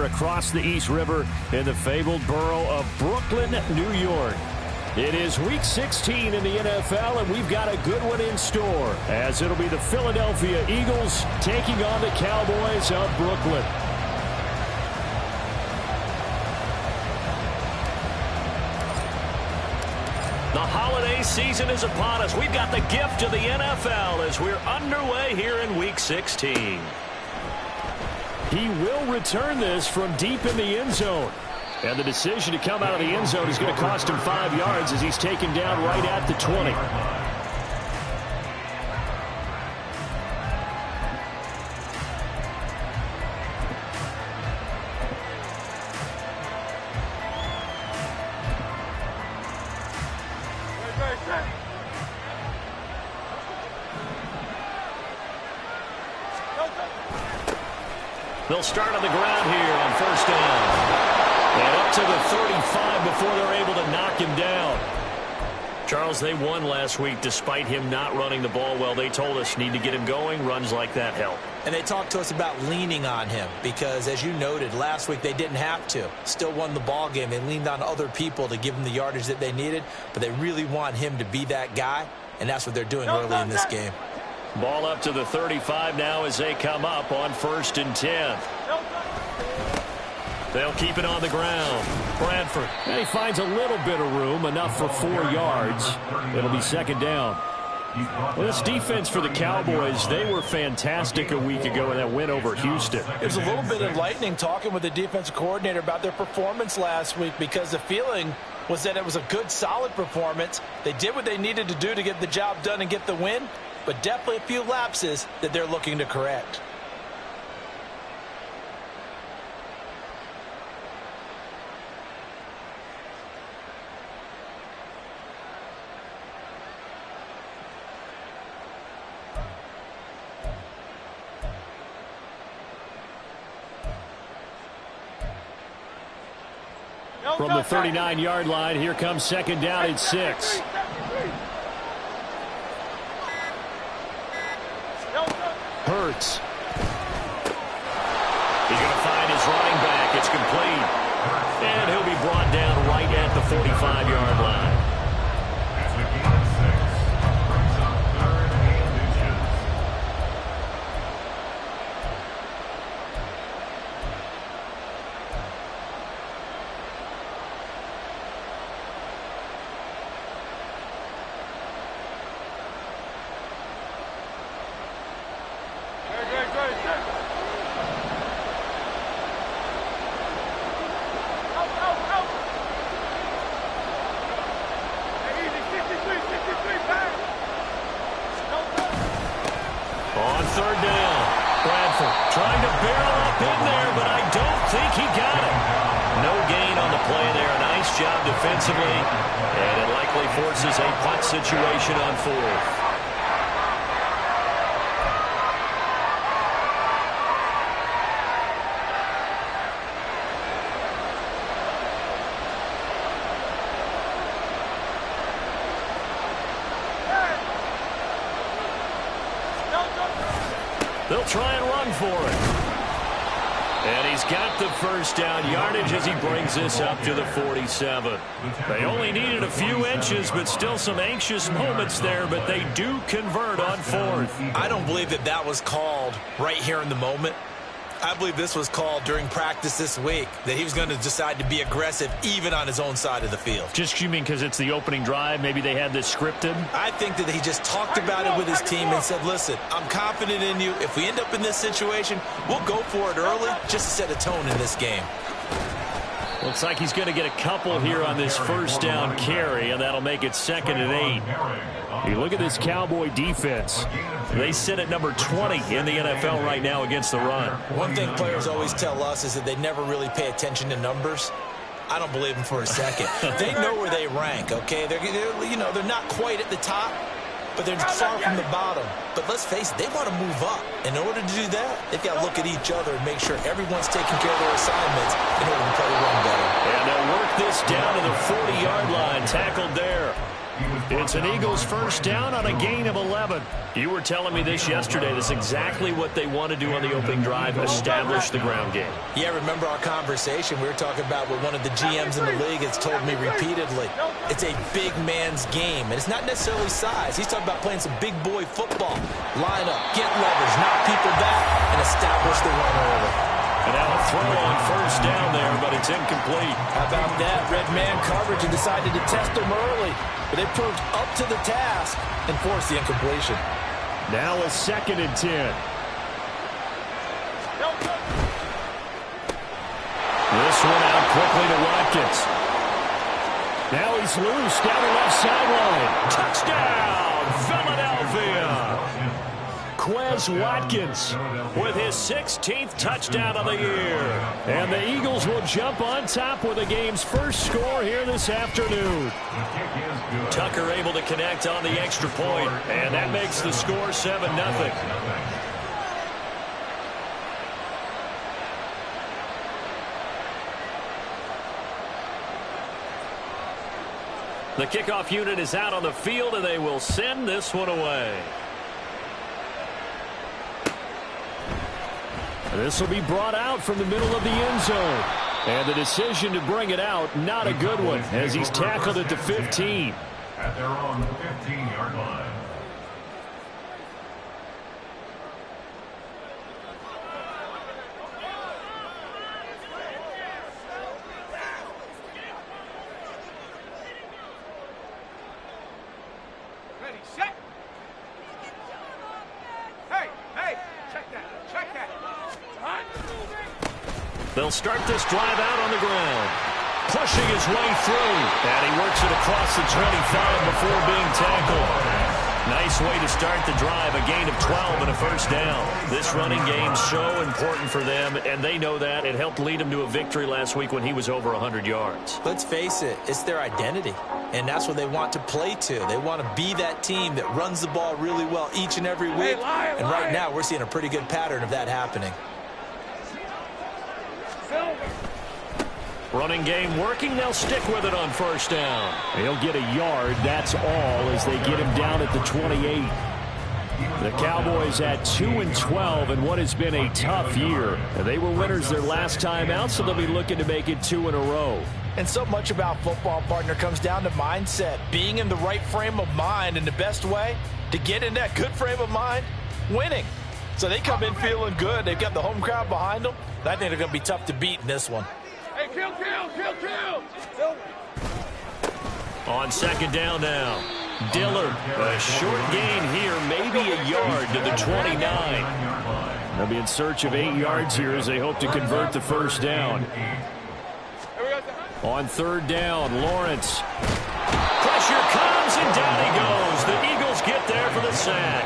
here across the East River in the fabled borough of Brooklyn, New York. It is Week 16 in the NFL, and we've got a good one in store, as it'll be the Philadelphia Eagles taking on the Cowboys of Brooklyn. The holiday season is upon us. We've got the gift of the NFL as we're underway here in Week 16. He will return this from deep in the end zone. And the decision to come out of the end zone is going to cost him 5 yards as he's taken down right at the 20. They'll start on the ground here on first down. And up to the 35 before they're able to knock him down. Charles, they won last week despite him not running the ball well. They told us need to get him going. Runs like that help. And they talked to us about leaning on him because, as you noted, last week they didn't have to. Still won the ball game. They leaned on other people to give them the yardage that they needed, but they really want him to be that guy, and that's what they're doing early in this game. Ball up to the 35 now as they come up on 1st and 10. They'll keep it on the ground. Bradford. And he finds a little bit of room, enough for 4 yards. It'll be 2nd down. Well, this defense for the Cowboys, they were fantastic a week ago in that win over Houston. It was a little bit enlightening talking with the defensive coordinator about their performance last week because the feeling was that it was a good, solid performance. They did what they needed to do to get the job done and get the win, but definitely a few lapses that they're looking to correct. From the 39-yard line, here comes 2nd down and 6. Hurts. He's going to find his running back. It's complete. And he'll be brought down right at the 45-yard line. On 3rd down, Bradford trying to barrel up in there, but I don't think he got it. No gain on the play there. A nice job defensively, and it likely forces a punt situation on 4th. They'll try and run for it. And he's got the 1st down yardage as he brings this up to the 47. They only needed a few inches, but still some anxious moments there, but they do convert on 4th. I don't believe that that was called right here in the moment. I believe this was called during practice this week, that he was going to decide to be aggressive even on his own side of the field. Just you mean because it's the opening drive? Maybe they had this scripted? I think that he just talked about it with his team and said, listen, I'm confident in you. If we end up in this situation, we'll go for it early just to set a tone in this game. Looks like he's going to get a couple here on this 1st down carry, and that'll make it 2nd and 8. You look at this Cowboy defense. They sit at number 20 in the NFL right now against the run. One thing players always tell us is that they never really pay attention to numbers. I don't believe them for a second. They know where they rank, okay? They're not quite at the top, but they're far from the bottom. But let's face it, they want to move up. In order to do that, they've got to look at each other and make sure everyone's taking care of their assignments in order to play the run better. And they'll work this down to the 40-yard line, tackled there. It's an Eagles first down on a gain of 11. You were telling me this yesterday. That's exactly what they want to do on the opening drive, establish the ground game. Yeah, remember our conversation? We were talking about what one of the GMs in the league has told me repeatedly. It's a big man's game, and it's not necessarily size. He's talking about playing some big boy football. Line up, get leverage, knock people back, and establish the run early. And now a throw on first down there, but it's incomplete. How about that? Red man coverage and decided to test them early. But they proved up to the task and forced the incompletion. Now a 2nd and 10. This one out quickly to Watkins. Now he's loose down the left sideline. Touchdown, Philadelphia. Quez Watkins with his 16th touchdown of the year. And the Eagles will jump on top with the game's first score here this afternoon. Tucker able to connect on the extra point, and that makes the score 7-0. The kickoff unit is out on the field, and they will send this one away. This will be brought out from the middle of the end zone. And the decision to bring it out, not a good one, as he's tackled at the 15. At their own 15-yard line. Ready, set. Hey, check that. They'll start this drive out on the ground. Pushing his way through. And he works it across the 25 before being tackled. Nice way to start the drive. A gain of 12 and a first down. This running game so important for them, and they know that. It helped lead them to a victory last week when he was over 100 yards. Let's face it, it's their identity, and that's what they want to play to. They want to be that team that runs the ball really well each and every week. And right now, we're seeing a pretty good pattern of that happening. Running game working. They'll stick with it on first down. He'll get a yard. That's all as they get him down at the 28. The Cowboys at 2-12 in what has been a tough year. And they were winners their last time out, so they'll be looking to make it 2 in a row. And so much about football, partner, comes down to mindset. Being in the right frame of mind, and the best way to get in that good frame of mind, winning. So they come in feeling good. They've got the home crowd behind them. I think they're going to be tough to beat in this one. Hey, kill. On second down now, Dillard. A short gain here, maybe a yard to the 29. They'll be in search of 8 yards here as they hope to convert the first down. On third down, Lawrence. Pressure comes, and down he goes. The Eagles get there for the sack.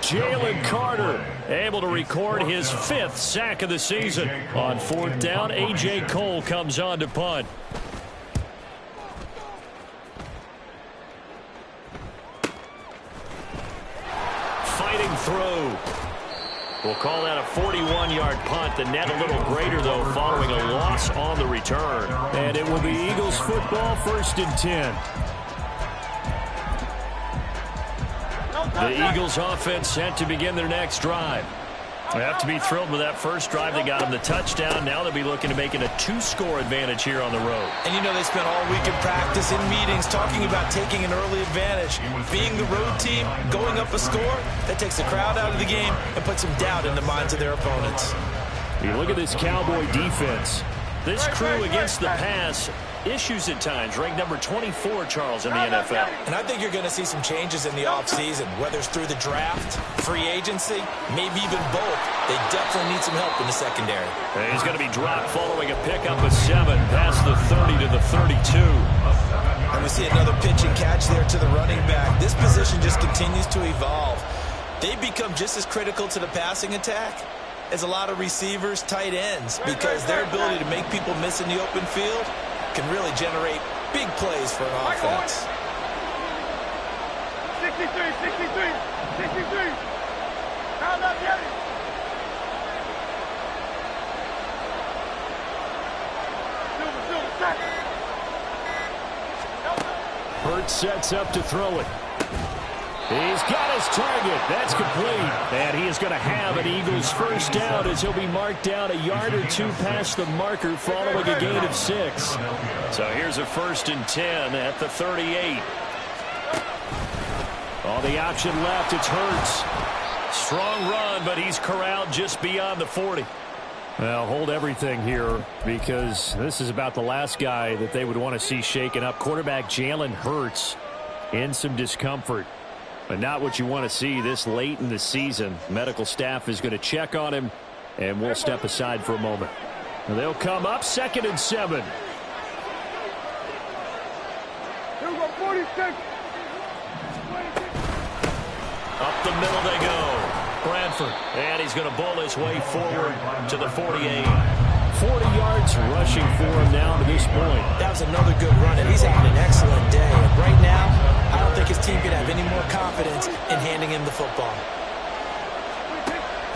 Jalen Carter able to record his 5th sack of the season. On fourth down, A.J. Cole comes on to punt. Fighting through. We'll call that a 41-yard punt. The net a little greater, though, following a loss on the return. And it will be Eagles football, 1st and 10. The Eagles offense set to begin their next drive. They have to be thrilled with that first drive. They got them the touchdown. Now they'll be looking to make it a 2-score advantage here on the road. And you know they spent all week in practice, in meetings, talking about taking an early advantage. Being the road team, going up a score, that takes the crowd out of the game and puts some doubt in the minds of their opponents. You look at this Cowboy defense. This crew against the pass, issues at times, ranked number 24, Charles, in the NFL. And I think you're going to see some changes in the offseason, whether it's through the draft, free agency, maybe even both. They definitely need some help in the secondary. And he's going to be dropped following a pickup of 7 past the 30 to the 32. And we see another pitch and catch there to the running back. This position just continues to evolve. They become just as critical to the passing attack as a lot of receivers, tight ends, because their ability to make people miss in the open field can really generate big plays for an offense. 63. Round up, get it. Silver, set. Hurts sets up to throw it. He's got his target. That's complete. And he is going to have an Eagles first down as he'll be marked down a yard or two past the marker following a gain of 6. So here's a 1st and 10 at the 38. On the option left, it's Hurts. Strong run, but he's corralled just beyond the 40. Well, hold everything here because this is about the last guy that they would want to see shaken up. Quarterback Jalen Hurts in some discomfort. But not what you want to see this late in the season. Medical staff is going to check on him, and we'll step aside for a moment. And they'll come up 2nd and 7. Here we go, 46. Up the middle they go. Bradford, and he's going to bowl his way forward to the 48. 40 yards rushing for him now to this point. That was another good run, and he's having an excellent day. And right now, I don't think his team can have any more confidence in handing him the football.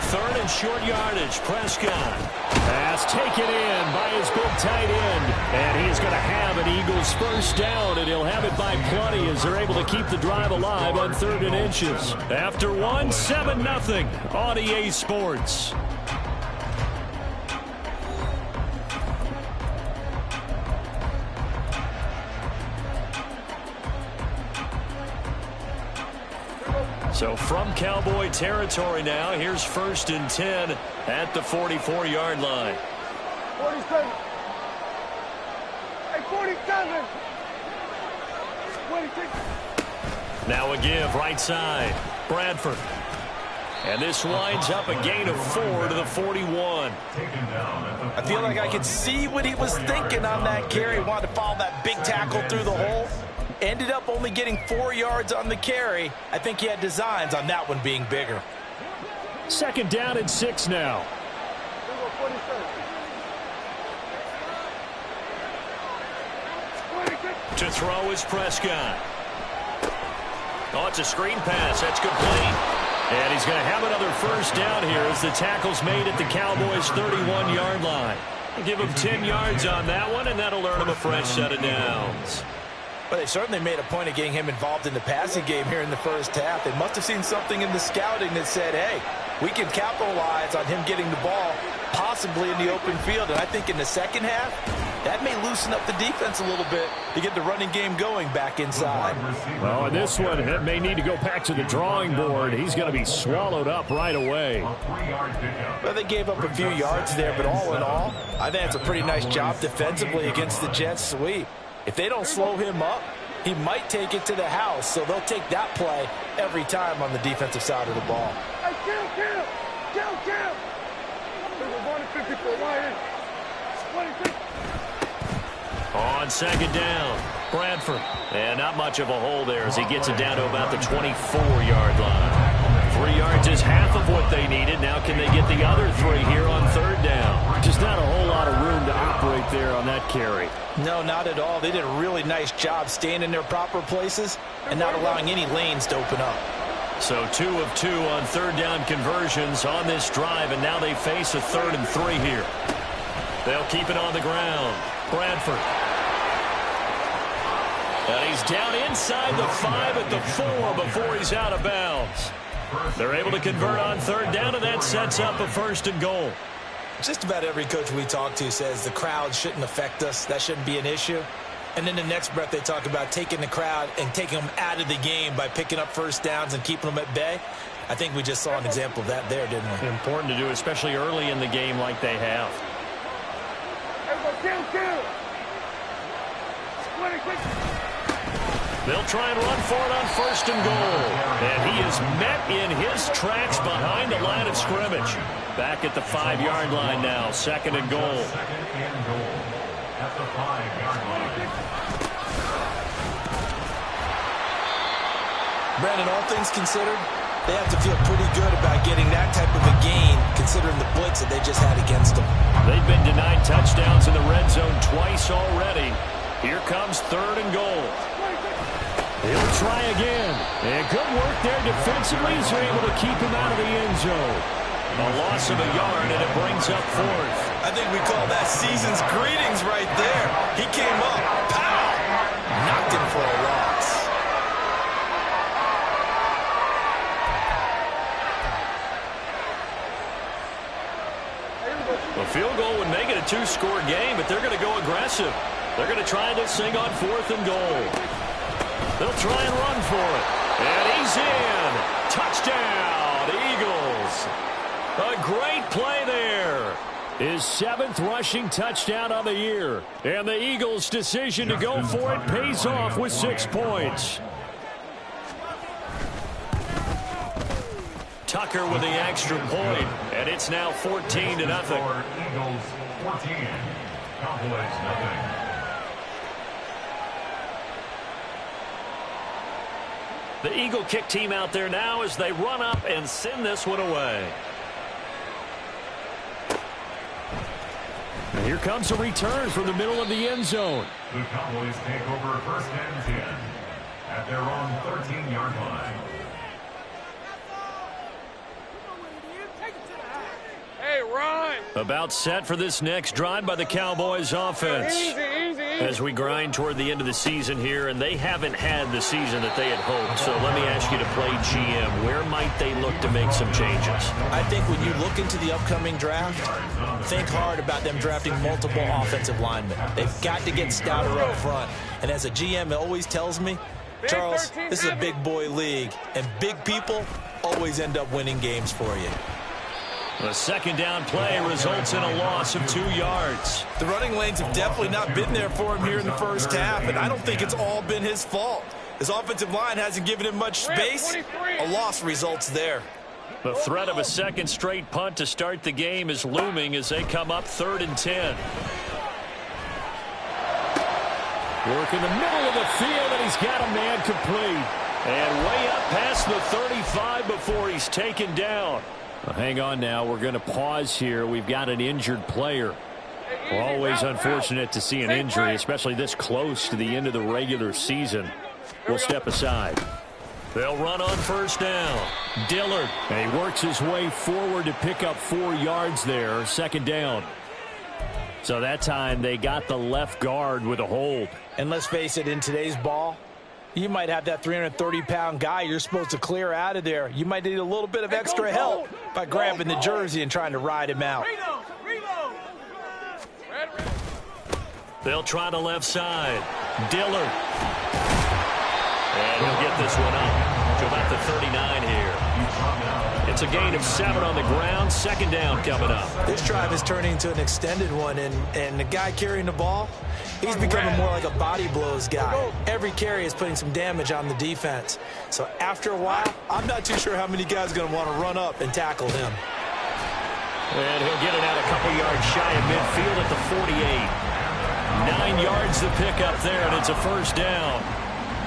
3rd and short yardage. Prescott. Pass taken in by his big tight end. And he's going to have an Eagles first down, and he'll have it by plenty as they're able to keep the drive alive on 3rd and inches. After one, 7-0 on EA Sports. So from Cowboy territory now, here's 1st and 10 at the 44-yard line. 47. Hey, 47. 26. Now a give right side. Bradford. And this winds up a gain of 4 to the 41. I feel like I could see what he was thinking on that carry. Wanted to follow that big tackle through the hole. Ended up only getting 4 yards on the carry. I think he had designs on that one being bigger. 2nd down and 6 now. To throw is Prescott. Oh, it's a screen pass. That's complete. And he's going to have another first down here as the tackle's made at the Cowboys' 31-yard line. Give him 10 yards on that one, and that'll earn him a fresh set of downs. But they certainly made a point of getting him involved in the passing game here in the first half. They must have seen something in the scouting that said, hey, we can capitalize on him getting the ball possibly in the open field. And I think in the second half, that may loosen up the defense a little bit to get the running game going back inside. Well, in this one, it may need to go back to the drawing board. He's going to be swallowed up right away. Well, they gave up a few yards there, but all in all, I think it's a pretty nice job defensively against the Jets sweep. If they don't slow him up, he might take it to the house, so they'll take that play every time on the defensive side of the ball. Hey, kill. We're going to 54 wide. 26. On 2nd down, Bradford. And not much of a hole there as he gets it down to about the 24-yard line. 3 yards is half of what they needed. Now can they get the other 3 here on 3rd down? Just not a whole lot of room to operate there on that carry. No, not at all. They did a really nice job staying in their proper places and not allowing any lanes to open up. So 2 of 2 on 3rd down conversions on this drive, and now they face a 3rd and 3 here. They'll keep it on the ground. Bradford. And he's down inside the 5 at the 4 before he's out of bounds. They're able to convert on 3rd down, and that sets up a 1st and goal. Just about every coach we talk to says the crowd shouldn't affect us. That shouldn't be an issue. And then the next breath they talk about taking the crowd and taking them out of the game by picking up first downs and keeping them at bay. I think we just saw an example of that there, didn't we? Important to do, especially early in the game like they have. Kill. 26. They'll try and run for it on 1st and goal. And he is met in his tracks behind the line of scrimmage. Back at the 5-yard line now, 2nd and goal. At the 5-yard line. Brandon, all things considered, they have to feel pretty good about getting that type of a gain, considering the blitz that they just had against them. They've been denied touchdowns in the red zone twice already. Here comes 3rd and goal. He'll try again. And good work there defensively as they're able to keep him out of the end zone. A loss of a yard, and it brings up 4th. I think we call that season's greetings right there. He came up, pow, knocked him for a loss. two-score game, but they're going to go aggressive. They're going to try this thing on 4th and goal. They'll try and run for it. And he's in. Touchdown, Eagles. A great play there. His 7th rushing touchdown on the year. And the Eagles' decision to go for it pays off with 6 points. Tucker with the extra point, and it's now 14-0. Eagles 14, Cowboys nothing. The Eagle kick team out there now as they run up and send this one away. And here comes a return from the middle of the end zone. The Cowboys take over 1st and 10 at their own 13-yard line. Hey, run! About set for this next drive by the Cowboys offense. Easy. As we grind toward the end of the season here, and they haven't had the season that they had hoped. So let me ask you to play GM. Where might they look to make some changes? I think when you look into the upcoming draft, think hard about them drafting multiple offensive linemen. They've got to get stouter up front. And as a GM, it always tells me, Charles, this is a big boy league, and big people always end up winning games for you. The second down play results in a loss of 2 yards. The running lanes have definitely not been there for him here in the first half, and I don't think it's all been his fault. His offensive line hasn't given him much space. A loss results there. The threat of a second straight punt to start the game is looming as they come up 3rd and 10. Work in the middle of the field, and he's got a man complete. And way up past the 35 before he's taken down. Well, hang on now. We're going to pause here. We've got an injured player. We're always unfortunate to see an injury, especially this close to the end of the regular season. We'll step aside. They'll run on 1st down. Dillard. And he works his way forward to pick up 4 yards there. 2nd down. So that time they got the left guard with a hold. And let's face it, in today's ball, you might have that 330-pound guy you're supposed to clear out of there. You might need a little bit of extra help by grabbing the jersey and trying to ride him out. They'll try the left side. Dillard. And he'll get this one up to about the 39 here. It's a gain of 7 on the ground. 2nd down coming up. This drive is turning into an extended one, and the guy carrying the ball, he's becoming more like a body blows guy. Every carry is putting some damage on the defense. So after a while, I'm not too sure how many guys are going to want to run up and tackle him. And he'll get it out a couple yards shy of midfield at the 48. 9 yards to pick up there, and it's a 1st down.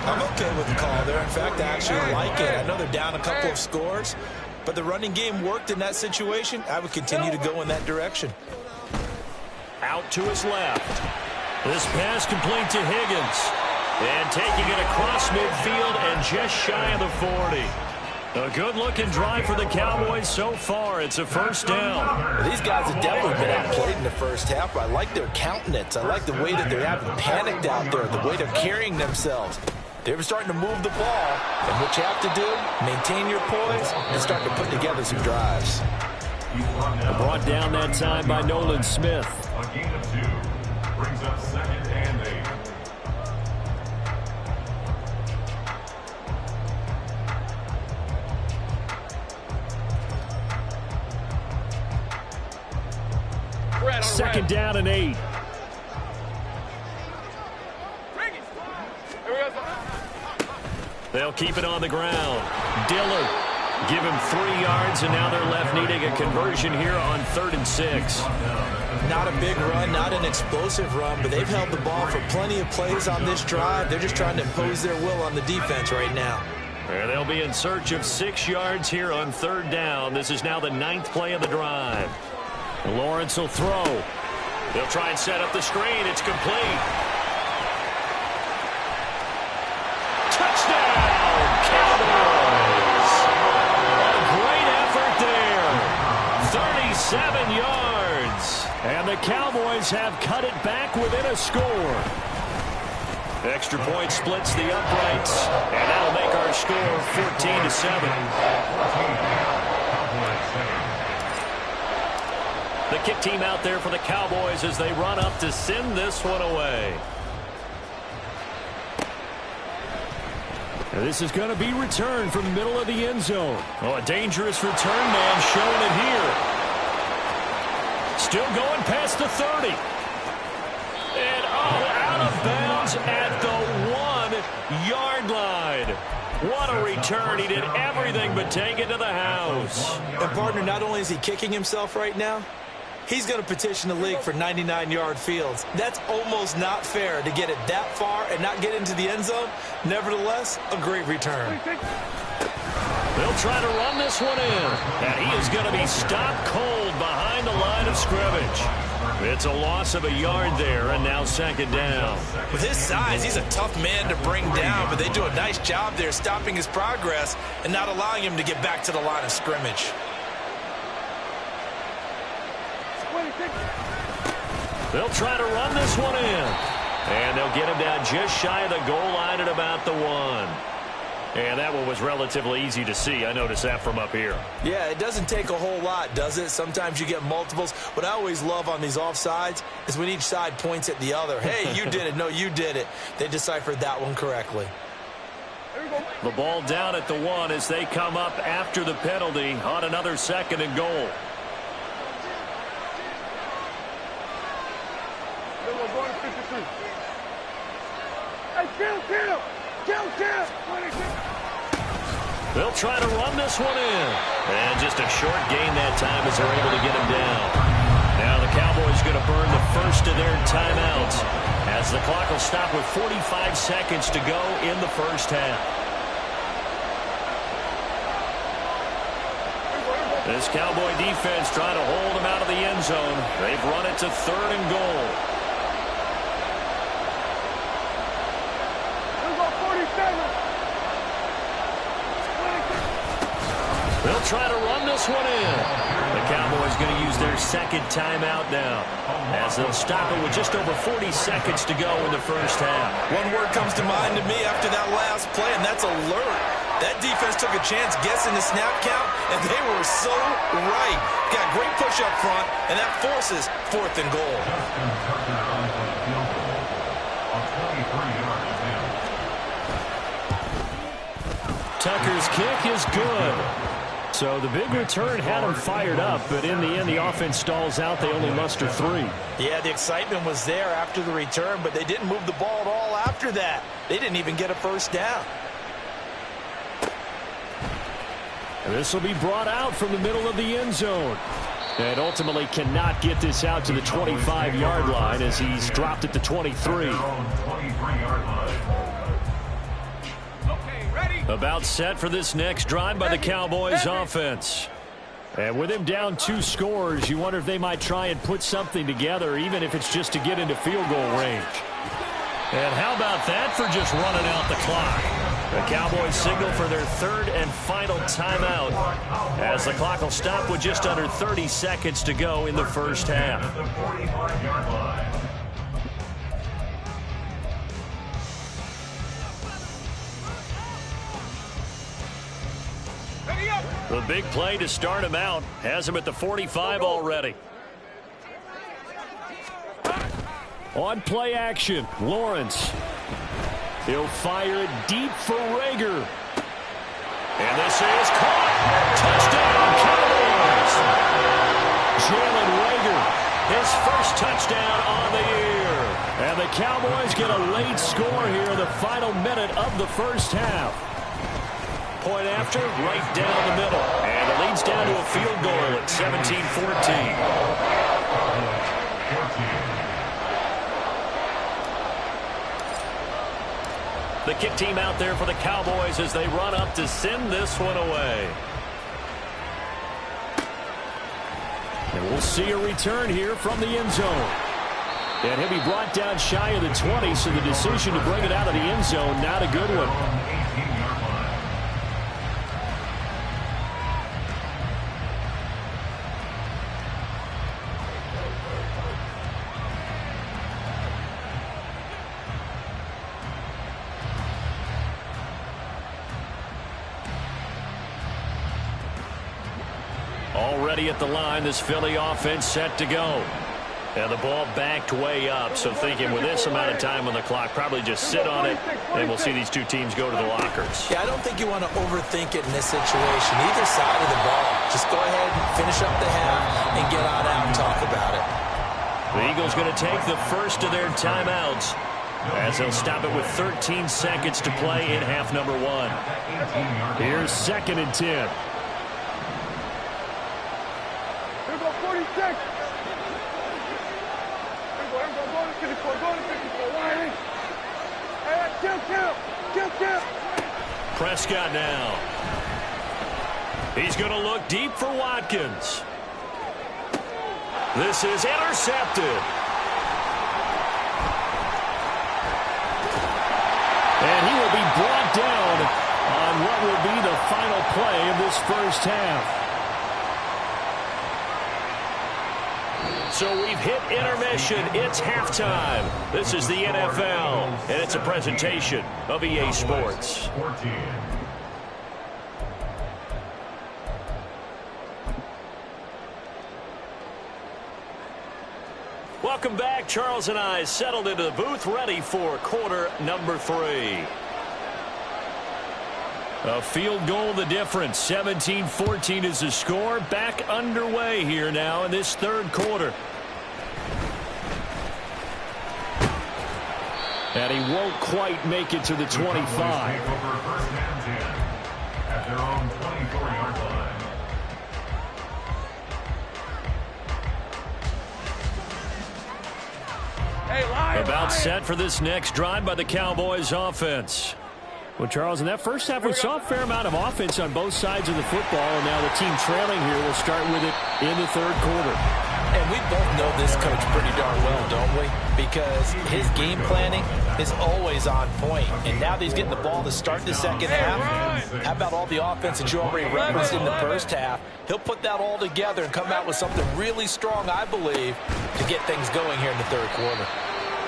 I'm okay with the call there. In fact, I actually like it. I know they're down a couple of scores, but the running game worked in that situation. I would continue to go in that direction. Out to his left. This pass complete to Higgins. And taking it across midfield and just shy of the 40. A good-looking drive for the Cowboys so far. It's a 1st down. These guys have definitely been outplayed in the first half, but I like their countenance. I like the way that they haven't panicked out there, the way they're carrying themselves. They're starting to move the ball, and what you have to do, maintain your poise and start to put together some drives. Brought down that time by Nolan Smith. A gain of 2 brings up 2nd and 8. Second down and 8. They'll keep it on the ground. Dillard, give him 3 yards, and now they're left needing a conversion here on 3rd and 6. Not a big run, not an explosive run, but they've held the ball for plenty of plays on this drive. They're just trying to impose their will on the defense right now. And they'll be in search of 6 yards here on 3rd down. This is now the 9th play of the drive. Lawrence will throw. They'll try and set up the screen. It's complete. Touchdown, Cowboys! A great effort there. 37 yards. And the Cowboys have cut it back within a score. Extra point splits the uprights. And that'll make our score 14-7. The kick team out there for the Cowboys as they run up to send this one away. This is going to be returned from the middle of the end zone. Oh, a dangerous return man showing it here. Still going past the 30. And, out of bounds at the 1-yard line. What a return. He did everything but take it to the house. And, partner, not only is he kicking himself right now, he's going to petition the league for 99-yard fields. That's almost not fair to get it that far and not get into the end zone. Nevertheless, a great return. They'll try to run this one in. And he is going to be stopped cold behind the line of scrimmage. It's a loss of a yard there, and now second down. With his size, he's a tough man to bring down, but they do a nice job there stopping his progress and not allowing him to get back to the line of scrimmage. They'll try to run this one in. And they'll get him down just shy of the goal line at about the 1. And that one was relatively easy to see. I noticed that from up here. Yeah, it doesn't take a whole lot, does it? Sometimes you get multiples. What I always love on these offsides is when each side points at the other. Hey, you did it. No, you did it. They deciphered that one correctly. The ball down at the 1 as they come up after the penalty on another second and goal. They'll try to run this one in. And just a short gain that time as they're able to get him down. Now the Cowboys going to burn the first of their timeouts as the clock will stop with 45 seconds to go in the first half. This Cowboy defense trying to hold him out of the end zone. They've run it to 3rd and goal. They'll try to run this one in. The Cowboys going to use their second timeout now as they'll stop it with just over 40 seconds to go in the first half. One word comes to mind to me after that last play, and that's alert. That defense took a chance guessing the snap count, and they were so right. Got great push up front, and that forces 4th and goal. Tucker's kick is good. So the big return had him fired up, but in the end, the offense stalls out. They only muster 3. Yeah, the excitement was there after the return, but they didn't move the ball at all after that. They didn't even get a first down. This will be brought out from the middle of the end zone. And ultimately cannot get this out to the 25-yard line as he's dropped at the 23. About set for this next drive by the Cowboys offense. And with him down 2 scores, you wonder if they might try and put something together, even if it's just to get into field goal range. And how about that for just running out the clock? The Cowboys signal for their 3rd and final timeout as the clock will stop with just under 30 seconds to go in the first half. The big play to start him out has him at the 45 already. On play action, Lawrence. He'll fire it deep for Rager. And this is caught. Touchdown, Cowboys. Jalen Rager, his first touchdown on the year. And the Cowboys get a late score here in the final minute of the first half. Point after, right down the middle. And it leads down to a field goal at 17-14. The kick team out there for the Cowboys as they run up to send this one away. And we'll see a return here from the end zone. And he'll be brought down shy of the 20, so the decision to bring it out of the end zone, not a good one. ready at the line. This Philly offense set to go. And the ball backed way up. So thinking with this amount of time on the clock, probably just sit on it, and we'll see these two teams go to the lockers. Yeah, I don't think you want to overthink it in this situation. Either side of the ball. Just go ahead and finish up the half and get on out and talk about it. The Eagles going to take the first of their timeouts as they'll stop it with 13 seconds to play in half number 1. Here's 2nd and 10. Here go 46. Prescott now. He's going to look deep for Watkins. This is intercepted. And he will be brought down on what will be the final play of this first half. So we've hit intermission. It's halftime. This is the NFL, and it's a presentation of EA Sports. Welcome back. Charles and I settled into the booth, ready for quarter number 3. A field goal the difference. 17-14 is the score. Back underway here now in this third quarter. And he won't quite make it to the 25. At their own 24-yard line. Hey, Lion, About set for this next drive by the Cowboys offense. Well, Charles, in that first half, we saw a fair amount of offense on both sides of the football, and now the team trailing here will start with it in the third quarter. And we both know this coach pretty darn well, don't we? Because his game planning is always on point. And now that he's getting the ball to start the second half, how about all the offense that you already referenced in the first half? He'll put that all together and come out with something really strong, I believe, to get things going here in the third quarter.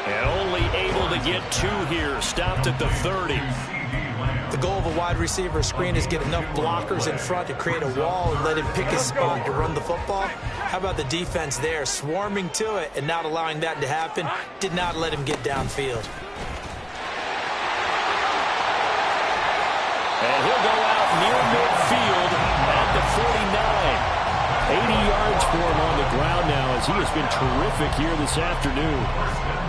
And only able to get 2 here, stopped at the 30. The goal of a wide receiver screen is get enough blockers in front to create a wall and let him pick his spot to run the football. How about the defense there, swarming to it and not allowing that to happen? Did not let him get downfield. And he'll go out near midfield at the 49. 80 yards for him on the ground now as he has been terrific here this afternoon.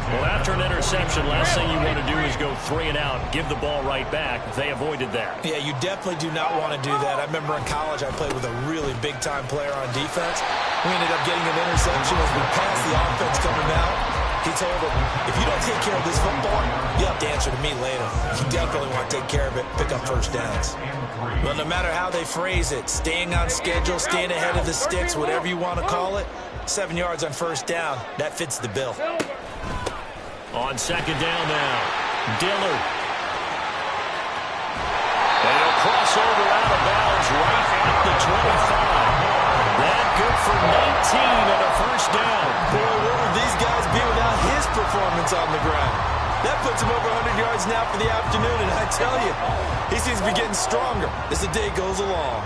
Well, after an interception, last thing you want to do is go 3 and out, give the ball right back. They avoided that. Yeah, you definitely do not want to do that. I remember in college I played with a really big-time player on defense. We ended up getting an interception as we passed the offense coming out. He told him, if you don't take care of this football, you'll have to answer to me later. You definitely want to take care of it, pick up first downs. Well, no matter how they phrase it, staying on schedule, staying ahead of the sticks, whatever you want to call it, 7 yards on first down, that fits the bill. On second down now, Dillard. And he'll cross over out of bounds right at the 25. That good for 19 and a first down. Boy, what would these guys be without his performance on the ground? That puts him over 100 yards now for the afternoon, and I tell you, he seems to be getting stronger as the day goes along.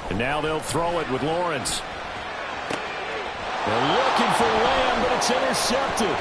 And now they'll throw it with Lawrence. They're looking for Lamb, but it's intercepted.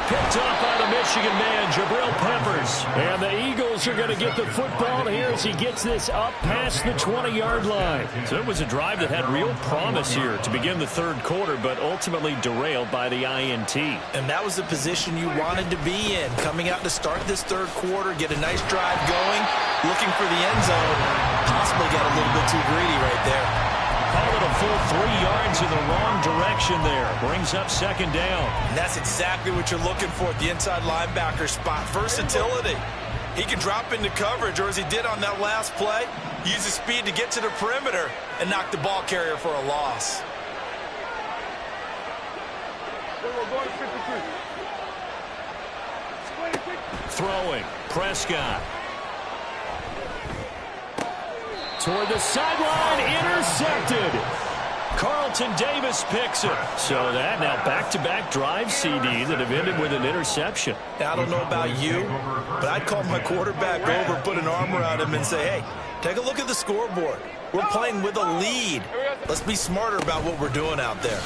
Picked up by the Michigan man, Jabril Peppers. And the Eagles are going to get the football here as he gets this up past the 20-yard line. So it was a drive that had real promise here to begin the third quarter, but ultimately derailed by the INT. And that was the position you wanted to be in. Coming out to start this third quarter, get a nice drive going, looking for the end zone. Possibly got a little bit too greedy right there. Call it a full 3 yards in the wrong direction there. Brings up second down. And that's exactly what you're looking for at the inside linebacker spot. Versatility. He can drop into coverage, or as he did on that last play, use his speed to get to the perimeter and knock the ball carrier for a loss. Throwing. Prescott. Toward the sideline, intercepted. Carlton Davis picks it. So that now back-to-back drive CD that have ended with an interception. Now, I don't know about you, but I'd call my quarterback over, put an arm around him, and say, hey, Take a look at the scoreboard. We're playing with a lead. Let's be smarter about what we're doing out there.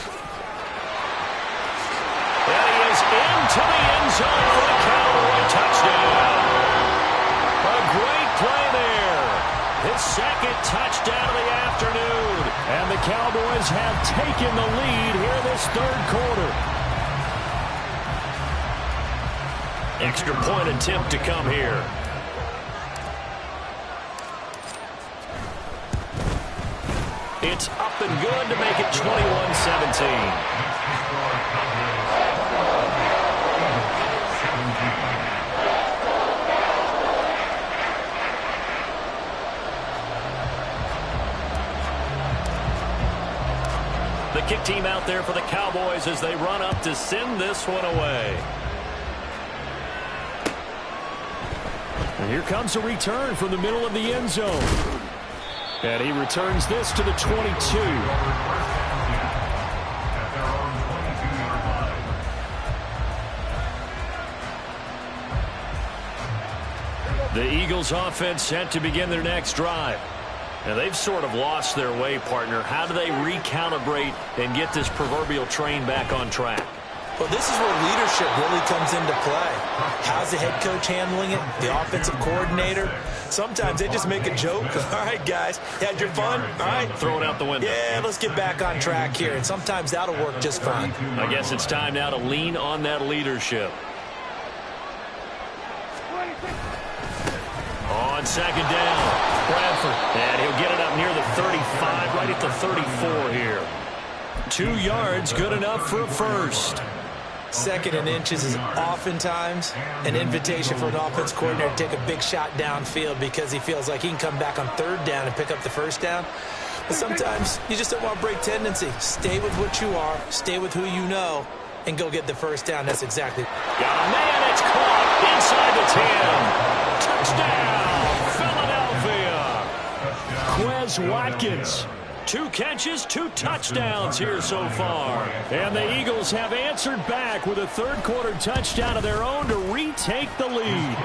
And he is into the end zone for a Cowboy touchdown. A great play there. His second touchdown of the afternoon. And the Cowboys have taken the lead here this third quarter. Extra point attempt to come here. It's up and good to make it 21-17. The kick team out there for the Cowboys as they run up to send this one away. And here comes a return from the middle of the end zone. And he returns this to the 22. The Eagles offense set to begin their next drive. Now, they've sort of lost their way, partner. How do they recalibrate and get this proverbial train back on track? Well, this is where leadership really comes into play. How's the head coach handling it? The offensive coordinator? Sometimes they just make a joke. All right, guys, you had your fun? All right. Throw it out the window. Yeah, let's get back on track here. And sometimes that'll work just fine. I guess it's time now to lean on that leadership. On second down, Bradford. And he'll get it up near the 35, right at the 34 here. 2 yards, good enough for a first. Second and inches is oftentimes an invitation for an offense coordinator to take a big shot downfield because he feels like he can come back on third down and pick up the first down. But sometimes you just don't want to break tendency. Stay with what you are, stay with who you know, and go get the first down. That's exactly. Got a man, it's caught inside the 10. Touchdown, Philadelphia. Quez Watkins. 2 catches, 2 touchdowns here so far. And the Eagles have answered back with a third-quarter touchdown of their own to retake the lead.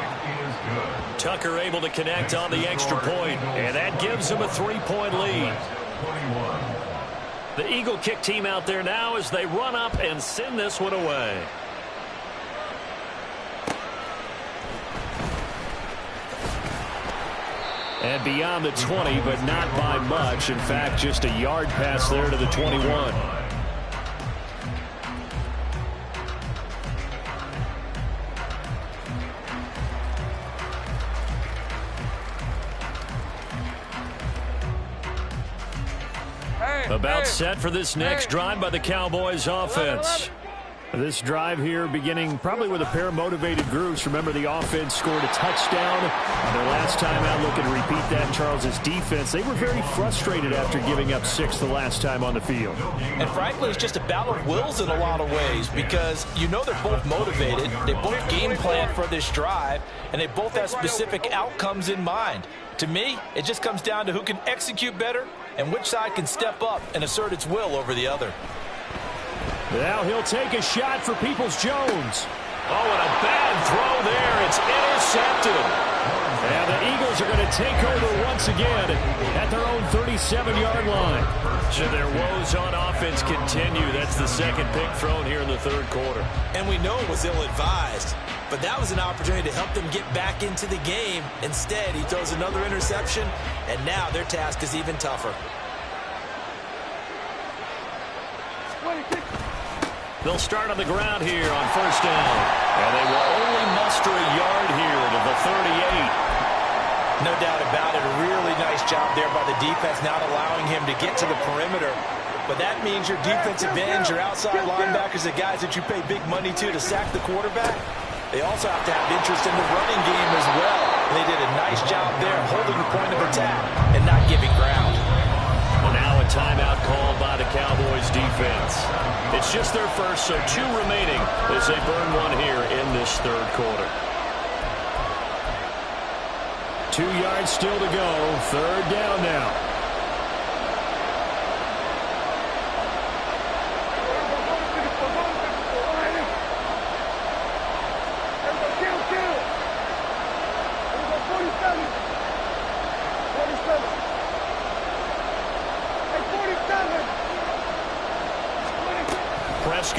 Tucker able to connect on the extra point, and that gives them a 3-point lead. The Eagle kick team out there now as they run up and send this one away. And beyond the 20, but not by much. In fact, just a yard pass there to the 21. About set for this next drive by the Cowboys offense. This drive here beginning probably with a pair of motivated groups. Remember, the offense scored a touchdown. Their last time out, looking to repeat that, Charles's defense. They were very frustrated after giving up 6 the last time on the field. And frankly, it's just a battle of wills in a lot of ways because you know they're both motivated. They both game plan for this drive, and they both have specific outcomes in mind. To me, it just comes down to who can execute better and which side can step up and assert its will over the other. Now he'll take a shot for Peoples-Jones. Oh, and a bad throw there. It's intercepted. And the Eagles are going to take over once again at their own 37-yard line. Should their woes on offense continue, that's the second pick thrown here in the third quarter. And we know it was ill-advised, but that was an opportunity to help them get back into the game. Instead, he throws another interception, and now their task is even tougher. They'll start on the ground here on first down. And they will only muster a yard here to the 38. No doubt about it. A really nice job there by the defense, not allowing him to get to the perimeter. But that means your defensive ends, your outside linebackers, the guys that you pay big money to sack the quarterback, they also have to have interest in the running game as well. And they did a nice job there holding the point of attack and not giving ground. Well, now a timeout called by the Cowboys defense. It's just their first, so 2 remaining as they burn one here in this third quarter. 2 yards still to go. Third down now.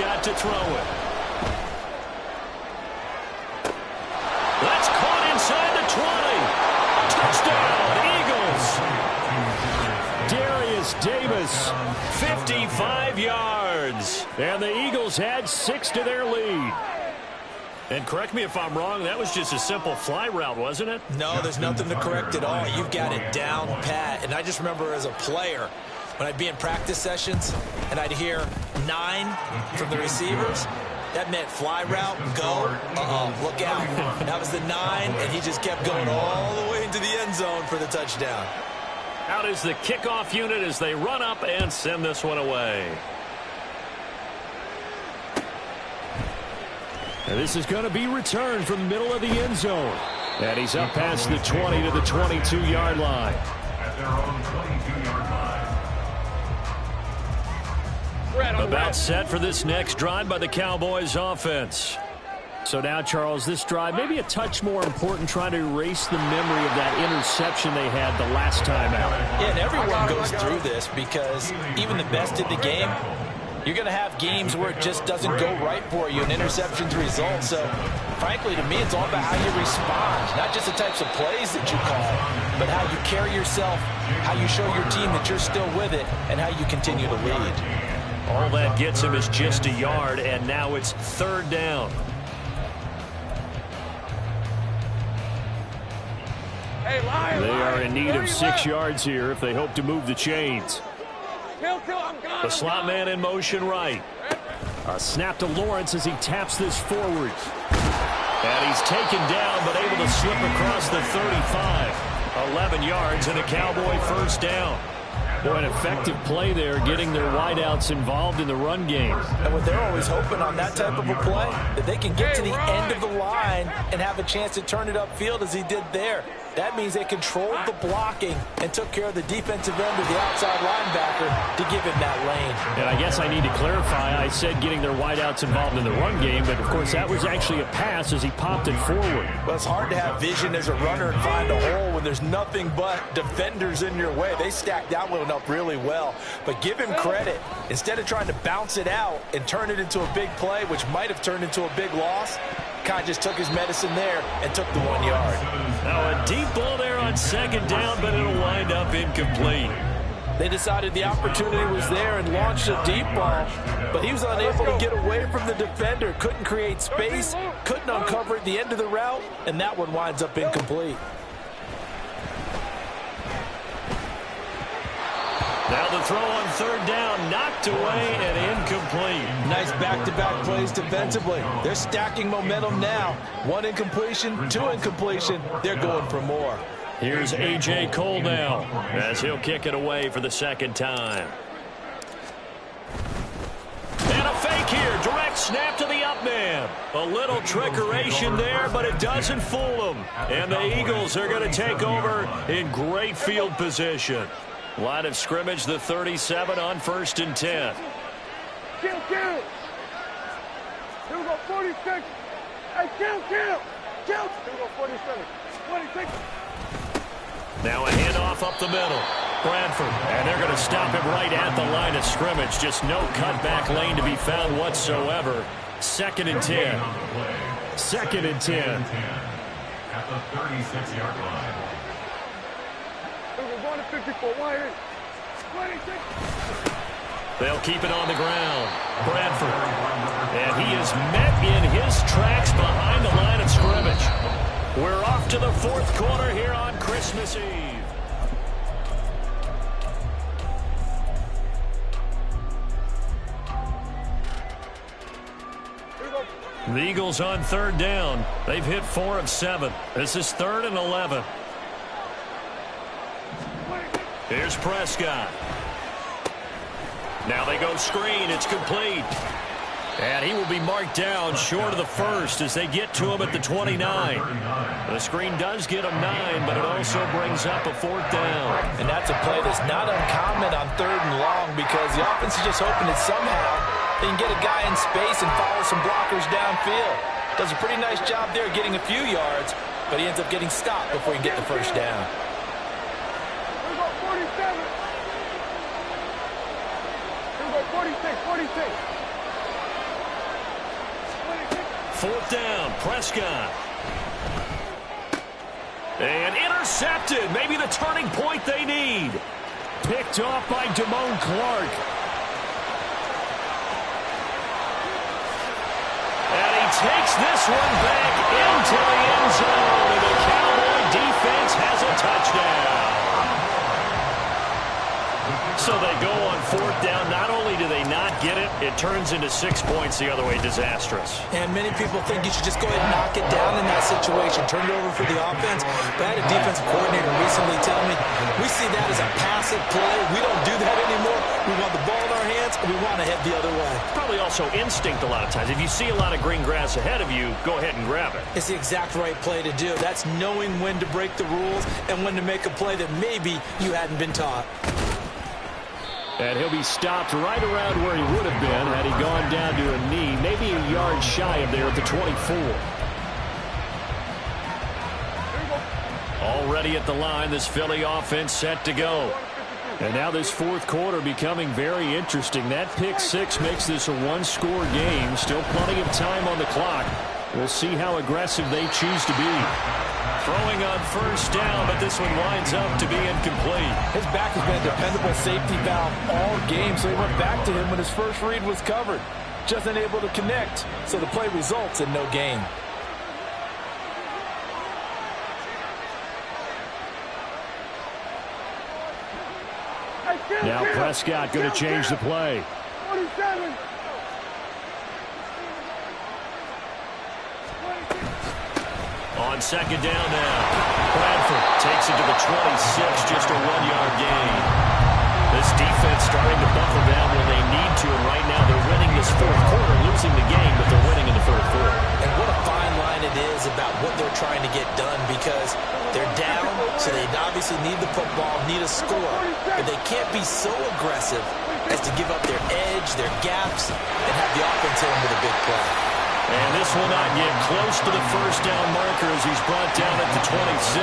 got to throw it. That's caught inside the 20. Touchdown, Eagles. Darius Davis, 55 yards. And the Eagles had 6 to their lead. And correct me if I'm wrong, that was just a simple fly route, wasn't it? No, there's nothing to correct at all. You've got it down pat. And I just remember as a player, when I'd be in practice sessions and I'd hear 9 from the receivers, that meant fly route, go, look out. That was the 9, and he just kept going all the way into the end zone for the touchdown. Out is the kickoff unit as they run up and send this one away. And this is going to be returned from the middle of the end zone. And he's up past the 20 to the 22-yard line. At their own 22-yard line. About set for this next drive by the Cowboys offense. So now, Charles, this drive maybe a touch more important, trying to erase the memory of that interception they had the last time out. Yeah, and everyone goes through this because even the best in the game, you're going to have games where it just doesn't go right for you and interceptions result. So, frankly, to me, it's all about how you respond. Not just the types of plays that you call, but how you carry yourself, how you show your team that you're still with it, and how you continue to lead. All that gets him is just a yard, and now it's 3rd down. Hey, Lion, They are in need of 6 yards. yards here if they hope to move the chains. The slot man in motion right. A snap to Lawrence as he taps this forward. And he's taken down, but able to slip across the 35. 11 yards and a Cowboy first down. Boy, an effective play there, getting their wideouts involved in the run game. And what they're always hoping on that type of a play, that they can get to the end of the line and have a chance to turn it upfield as he did there. That means they controlled the blocking and took care of the defensive end of the outside linebacker to give him that lane. And I guess I need to clarify, I said getting their wideouts involved in the run game, but of course that was actually a pass as he popped it forward. Well, it's hard to have vision as a runner and find a hole when there's nothing but defenders in your way. They stacked that one up really well. But give him credit. Instead of trying to bounce it out and turn it into a big play, which might have turned into a big loss, kind of just took his medicine there and took the 1 yard. Now a deep ball there on 2nd down, but it'll wind up incomplete. They decided the opportunity was there and launched a deep ball, but he was unable to get away from the defender, couldn't create space, couldn't uncover at the end of the route, and that one winds up incomplete. Now the throw on 3rd down, knocked away and incomplete. Nice back-to-back plays defensively. They're stacking momentum now. 1 incompletion, 2 incompletion. They're going for more. Here's A.J. Cole now as he'll kick it away for the 2nd time. And a fake here. Direct snap to the up man. A little trickeration there, but it doesn't fool them. And the Eagles are going to take over in great field position. Line of scrimmage, the 37 on 1st and 10. Kill. Here we go, 46. Hey, kill. Here we go, 47. 26. Now a handoff up the middle. Bradford, and they're going to stop him right at the line of scrimmage. Just no cutback lane to be found whatsoever. 2nd and 10. 2nd and 10. At the 36-yard line. We're going to 54. 26. They'll keep it on the ground. Bradford. And he is met in his tracks behind the line of scrimmage. We're off to the 4th quarter here on Christmas Eve. The Eagles on 3rd down. They've hit 4 of 7. This is 3rd and 11. Here's Prescott. Now they go screen. It's complete. And he will be marked down short of the 1st as they get to him at the 29. The screen does get him 9, but it also brings up a 4th down. And that's a play that's not uncommon on 3rd and long because the offense is just hoping that somehow they can get a guy in space and follow some blockers downfield. Does a pretty nice job there getting a few yards, but he ends up getting stopped before he can get the 1st down. Here we go, 47. Here we go, 46. 4th down, Prescott. And intercepted. Maybe the turning point they need. Picked off by Damone Clark. And he takes this one back into the end zone. And the Cowboy defense has a touchdown. So they go on 4th down. Not only do they not get it, it turns into 6 points the other way. Disastrous. And many people think you should just go ahead and knock it down in that situation. Turn it over for the offense. But I had a defensive coordinator recently tell me, we see that as a passive play. We don't do that anymore. We want the ball in our hands, and we want to head the other way. Probably also instinct a lot of times. If you see a lot of green grass ahead of you, go ahead and grab it. It's the exact right play to do. That's knowing when to break the rules and when to make a play that maybe you hadn't been taught. And he'll be stopped right around where he would have been had he gone down to a knee, maybe a yard shy of there at the 24. Already at the line, this Philly offense set to go. And now this 4th quarter becoming very interesting. That pick 6 makes this a one-score game. Still plenty of time on the clock. We'll see how aggressive they choose to be. Throwing on 1st down, but this one winds up to be incomplete. His back has been a dependable safety valve all game, so he went back to him when his first read was covered. Just unable to connect, so the play results in no gain. Now Prescott going to change the play. 47. On 2nd down now, Bradford takes it to the 26, just a 1-yard gain. This defense starting to buckle down when they need to, and right now they're winning this 4th quarter, losing the game, but they're winning in the 4th quarter. And what a fine line it is about what they're trying to get done, because they're down, so they obviously need the football, need a score, but they can't be so aggressive as to give up their edge, their gaps, and have the offense hit them with a big play. And this will not get close to the 1st down marker as he's brought down at the 26.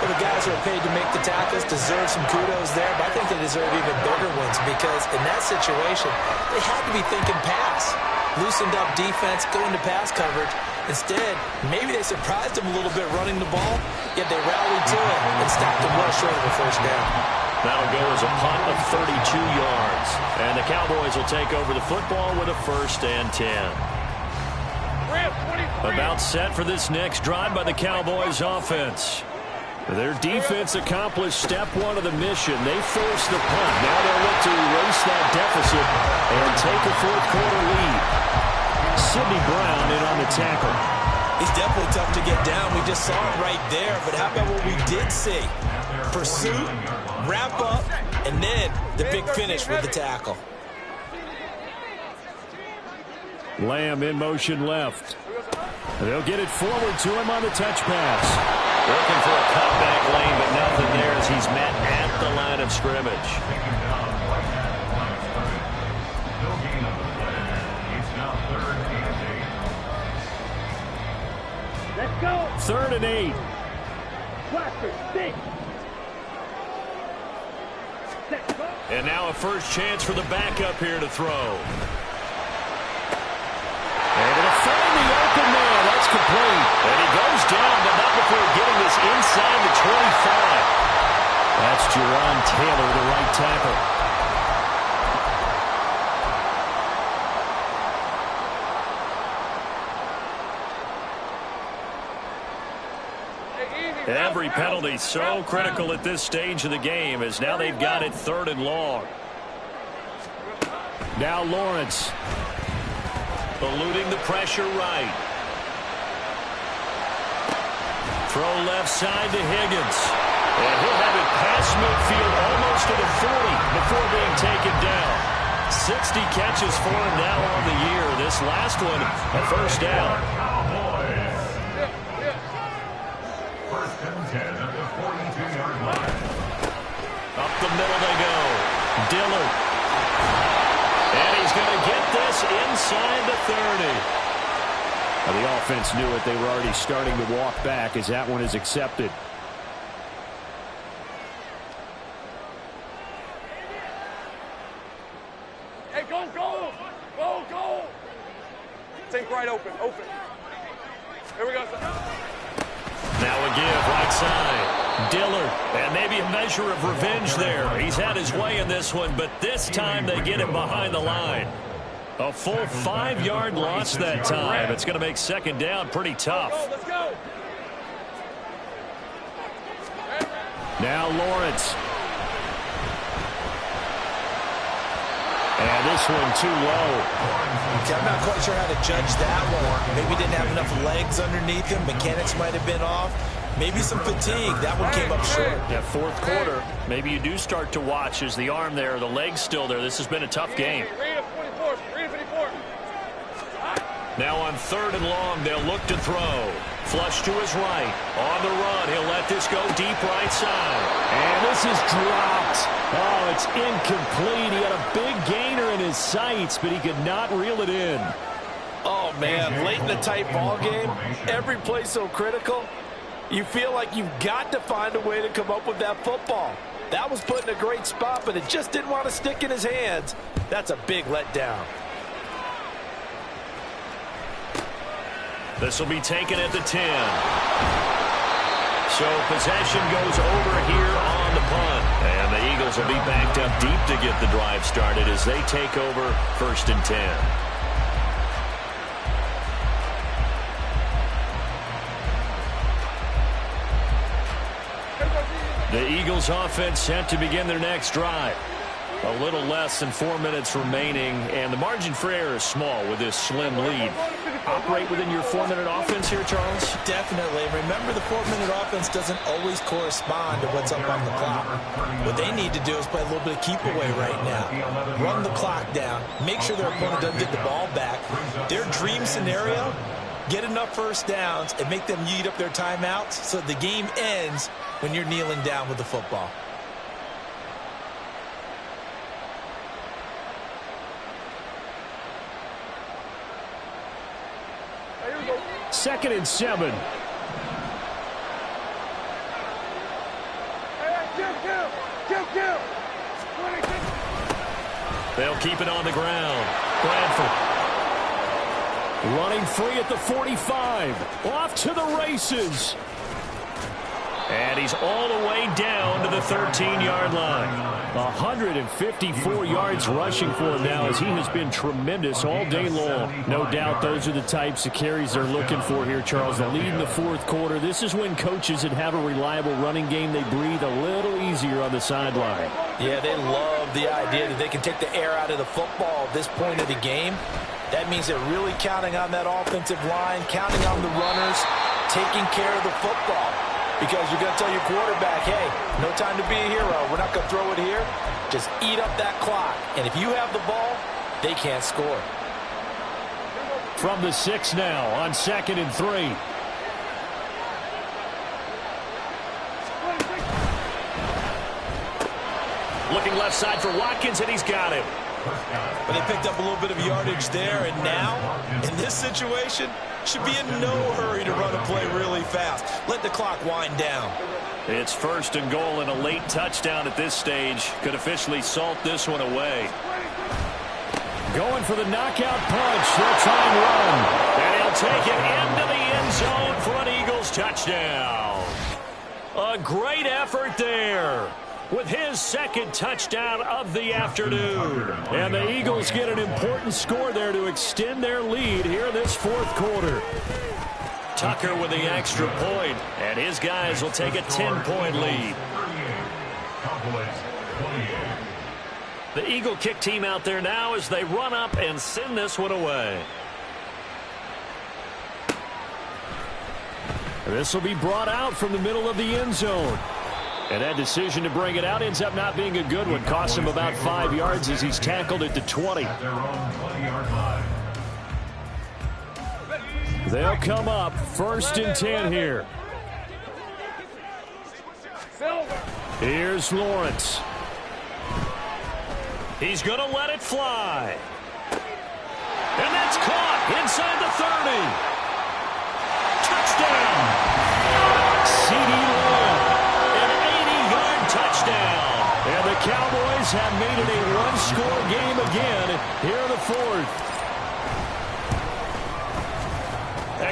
Well, the guys who are paid to make the tackles deserve some kudos there, but I think they deserve even bigger ones, because in that situation, they had to be thinking pass. Loosened up defense, going to pass coverage. Instead, maybe they surprised them a little bit running the ball, yet they rallied to it and stopped them well short of a 1st down. That'll go as a punt of 32 yards. And the Cowboys will take over the football with a 1st and 10. About set for this next drive by the Cowboys offense. Their defense accomplished step 1 of the mission. They forced the punt. Now they'll look to erase that deficit and take a 4th quarter lead. Sidney Brown in on the tackle. He's definitely tough to get down. We just saw it right there. But how about what we did see? Pursuit, wrap up, and then the big finish with the tackle. Lamb in motion left. They'll get it forward to him on the touch pass. Looking for a cutback lane, but nothing there as he's met at the line of scrimmage. Let's go. 3rd and 8. Blaster, stick. And now a first chance for the backup here to throw. Able to find the open man. That's complete. And he goes down, but not before getting this inside the 25. That's Jerron Taylor, the right tackle. Every penalty so critical at this stage of the game, as now they've got it 3rd and long. Now Lawrence eluding the pressure right. Throw left side to Higgins. And he'll have it past midfield almost to the 40 before being taken down. 60 catches for him now on the year. This last one, a 1st down. 1st and 10 at the 42-yard line. Up the middle they go. Dillard. And he's going to get this inside the 30. Now, the offense knew it. They were already starting to walk back as that one is accepted. Hey, go, go. Go, go. Think right open. Open. Here we go. Now a give right side. Dillard. And maybe a measure of revenge there. He's had his way in this one, but this time they get him behind the line. A full 5-yard loss that time. It's going to make second down pretty tough. Let's go. Now Lawrence. And this one too low. Okay, I'm not quite sure how to judge that one. Maybe didn't have enough legs underneath him. Mechanics might have been off. Maybe some fatigue. That one came up short. Yeah, fourth quarter. Maybe you do start to watch as the arm there, the leg's still there. This has been a tough game. Read it 44. Read it 54. Now on 3rd and long, they'll look to throw. Flush to his right. On the run, he'll let this go deep right side. And this is dropped. Oh, it's incomplete. He had a big gainer in his sights, but he could not reel it in. Oh, man, late in the tight ball game, every play so critical. You feel like you've got to find a way to come up with that football. That was put in a great spot, but it just didn't want to stick in his hands. That's a big letdown. This will be taken at the 10. So possession goes over here on the punt. And the Eagles will be backed up deep to get the drive started as they take over 1st and 10. The Eagles offense set to begin their next drive. A little less than 4 minutes remaining, and the margin for error is small with this slim lead. Operate within your 4-minute offense here, Charles? Definitely. Remember, the 4-minute offense doesn't always correspond to what's up on the clock. What they need to do is play a little bit of keep away right now. Run the clock down. Make sure their opponent doesn't get the ball back. Their dream scenario, get enough first downs and make them eat up their timeouts so the game ends when you're kneeling down with the football. 2nd and 7. Kill. They'll keep it on the ground. Bradford. Running free at the 45. Off to the races. And he's all the way down to the 13-yard line. 154 yards rushing for him now as he has been tremendous all day long. No doubt those are the types of carries they're looking for here, Charles. The lead in the 4th quarter. This is when coaches that have a reliable running game, they breathe a little easier on the sideline. Yeah, they love the idea that they can take the air out of the football at this point of the game. That means they're really counting on that offensive line, counting on the runners, taking care of the football. Because you're going to tell your quarterback, hey, no time to be a hero. We're not going to throw it here. Just eat up that clock. And if you have the ball, they can't score. From the 6 now on 2nd and 3. Looking left side for Watkins, and he's got him. But they picked up a little bit of yardage there, and now, in this situation, should be in no hurry to run a play really fast. Let the clock wind down. It's 1st and goal and a late touchdown at this stage. Could officially salt this one away. Going for the knockout punch. They'll try and run. And he'll take it into the end zone for an Eagles touchdown. A great effort there with his 2nd touchdown of the afternoon. And the Eagles get an important score there to extend their lead here in this 4th quarter. Tucker with the extra point, and his guys will take a 10-point lead. The Eagle kick team out there now as they run up and send this one away. This will be brought out from the middle of the end zone. And that decision to bring it out ends up not being a good one. Costs him about 5 yards as he's tackled at the 20. They'll come up 1st and 10 here. Here's Lawrence. He's going to let it fly. And that's caught inside the 30. Touchdown. C.D. Lamb. An 80-yard touchdown. And the Cowboys have made it a one-score game again here in the 4th.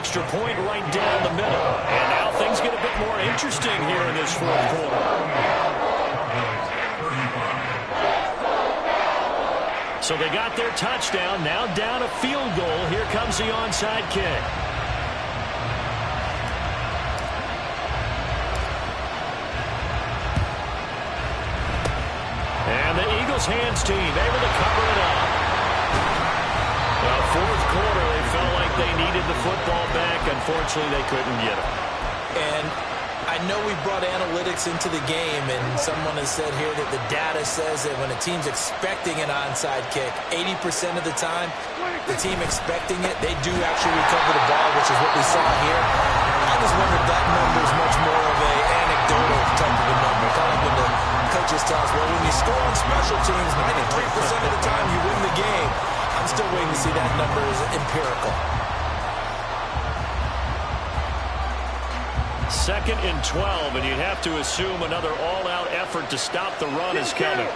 extra point right down the middle. And now things get a bit more interesting here in this fourth quarter. So they got their touchdown. Now down a field goal. Here comes the onside kick. And the Eagles hands team able to cover it up. Well, fourth quarter, they felt like they needed the football back. Unfortunately, they couldn't get it. And I know we brought analytics into the game, and someone has said here that the data says that when a team's expecting an onside kick, 80% of the time, the team expecting it, they do actually recover the ball, which is what we saw here. I just wonder if that number is much more of an anecdotal type of a number. Kind of like when the coaches tell us, well, when you score on special teams, 93% of the time you win the game. I'm still waiting to see that number is empirical. 2nd and 12, and you'd have to assume another all-out effort to stop the run is coming.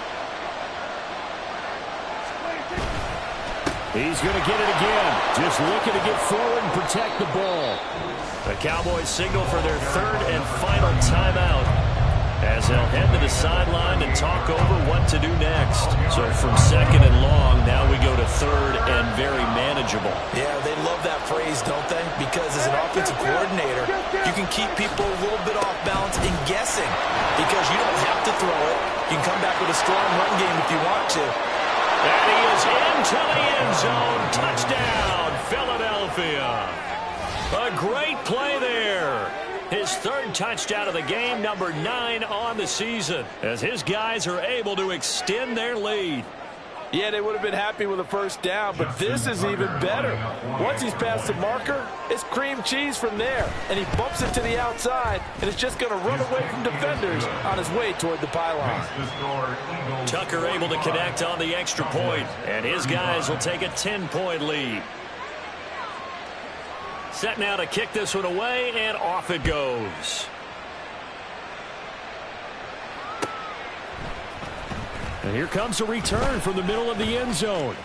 He's going to get it again. Just looking to get forward and protect the ball. The Cowboys signal for their 3rd and final timeout as they'll head to the sideline and talk over what to do next. So from 2nd and long, now we go to 3rd and very manageable. Yeah, they love that phrase, don't they? Because as an offensive coordinator, you can keep people a little bit off balance and guessing because you don't have to throw it. You can come back with a strong run game if you want to. And he is into the end zone. Touchdown, Philadelphia. A great play there. His 3rd touchdown of the game, number 9 on the season, as his guys are able to extend their lead. Yeah, they would have been happy with a first down, but this is even better. Once he's past the marker, it's cream cheese from there, and he bumps it to the outside, and it's just going to run away from defenders on his way toward the pylon. Tucker able to connect on the extra point, and his guys will take a 10-point lead. Set now to kick this one away, and off it goes. And here comes a return from the middle of the end zone.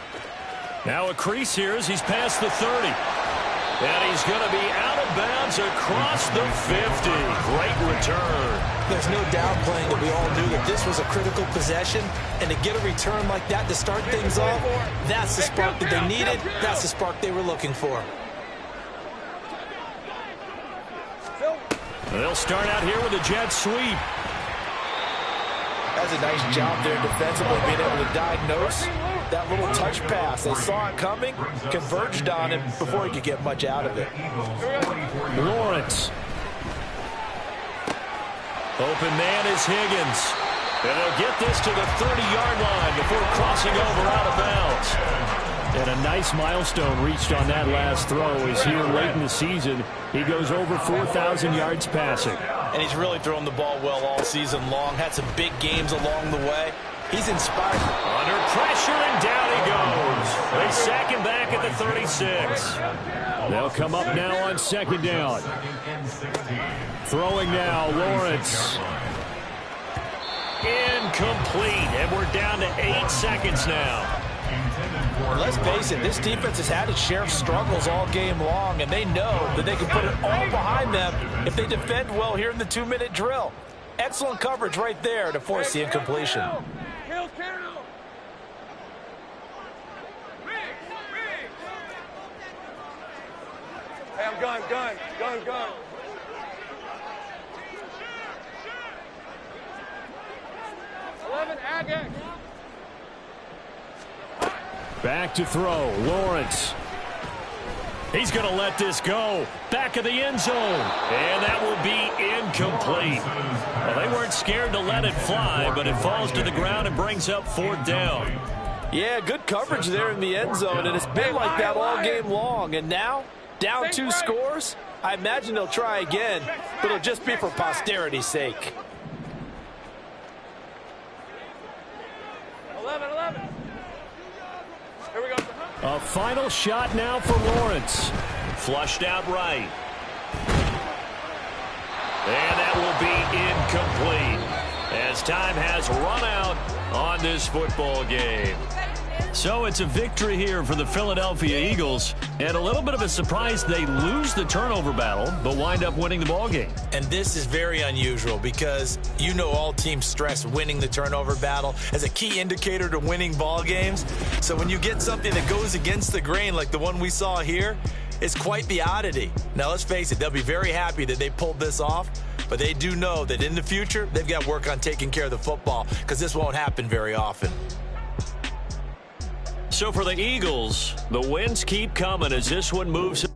Now a crease here as he's past the 30. And he's going to be out of bounds across the 50. Great return. There's no doubt, playing that we all knew that this was a critical possession, and to get a return like that to start things off, that's the spark that they needed. That's the spark they were looking for. They'll start out here with a jet sweep. That's a nice job there defensively, being able to diagnose that little touch pass. They saw it coming, converged on him before he could get much out of it. Lawrence. Open man is Higgins. And they'll get this to the 30-yard line before crossing over out of bounds. And a nice milestone reached on that last throw as here late in the season, he goes over 4,000 yards passing. And he's really thrown the ball well all season long. Had some big games along the way. He's inspired. Under pressure, and down he goes. They sack him back at the 36. They'll come up now on 2nd down. Throwing now, Lawrence. Incomplete, and we're down to 8 seconds now. Let's face it, this defense has had its share of struggles all game long, and they know that they can put it all behind them if they defend well here in the 2-minute drill. Excellent coverage right there to force the incompletion. Kill. Hey, I'm gun. 11, Agate. Back to throw, Lawrence. He's going to let this go. Back of the end zone. And that will be incomplete. Well, they weren't scared to let it fly, but it falls to the ground and brings up 4th down. Yeah, good coverage there in the end zone, and it's been like that all game long. And now, down 2 scores, I imagine they'll try again, but it'll just be for posterity's sake. 11. Here we go. A final shot now for Lawrence. Flushed out right. And that will be incomplete as time has run out on this football game. So it's a victory here for the Philadelphia Eagles, and a little bit of a surprise they lose the turnover battle, but wind up winning the ballgame. And this is very unusual because you know all teams stress winning the turnover battle as a key indicator to winning ball games. So when you get something that goes against the grain like the one we saw here, it's quite the oddity. Now let's face it, they'll be very happy that they pulled this off, but they do know that in the future they've got work on taking care of the football because this won't happen very often. So for the Eagles, the wins keep coming as this one moves